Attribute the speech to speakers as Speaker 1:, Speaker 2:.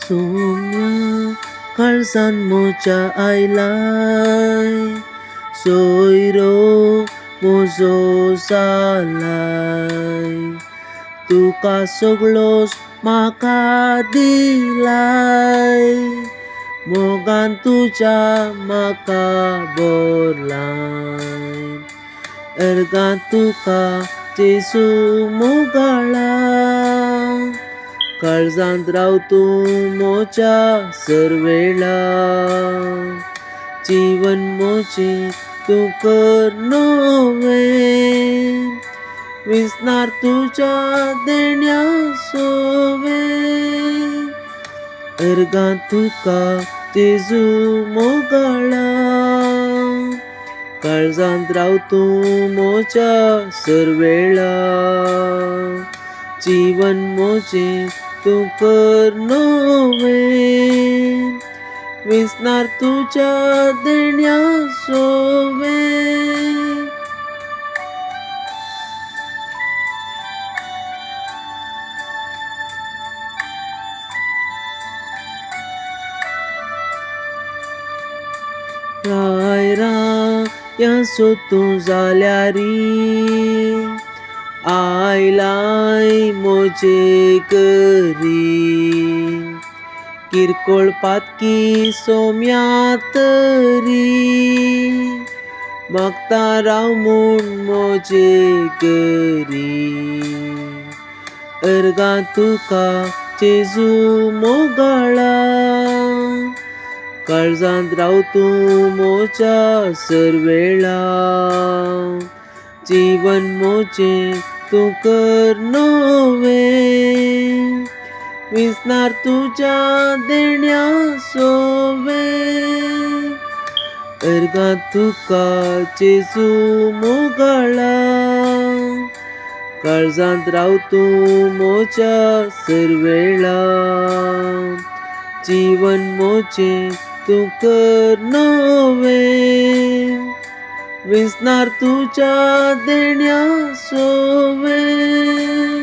Speaker 1: सोम्या काळजान म्हज्या आयलाय, सोयरो म्हजो जालाय. तुका सगळोच म्हाका दिलाय, मोगान तुज्या म्हाका भरलाय. अर्गां तुका जेजू मोगाळा, काळजांत राव तूं म्हज्या सरवेळा. जीवन म्हजें तूं कर नवें, विसणार तुज्या देण्या सोवें. अर्गां तुका जेजू मोगाळा, काळजांत राव तूं म्हज्या सरवेळा. जीवन म्हजें तूं कर नवें, विसणार तुज्या देण्या सोवें. रायरा या सोदूं जाल्यारी, आयलाय म्हजे घरी. किरकोळ पातकी सोम्या तरी, मागता राव म्हूण म्हजे घरी. अर्गां तुका जेजू मोगाळा, काळजांत राव तूं म्हज्या सरवेळा. जीवन म्हजें तूं कर नवें, विसणार तुज्या देण्या सोवें. अर्गां तुका जेजू मोगाळा, काळजांत राव तूं म्हज्या सरवेळा. जीवन म्हजें तूं कर नवें, विसणार तुज्या देण्या सोवें.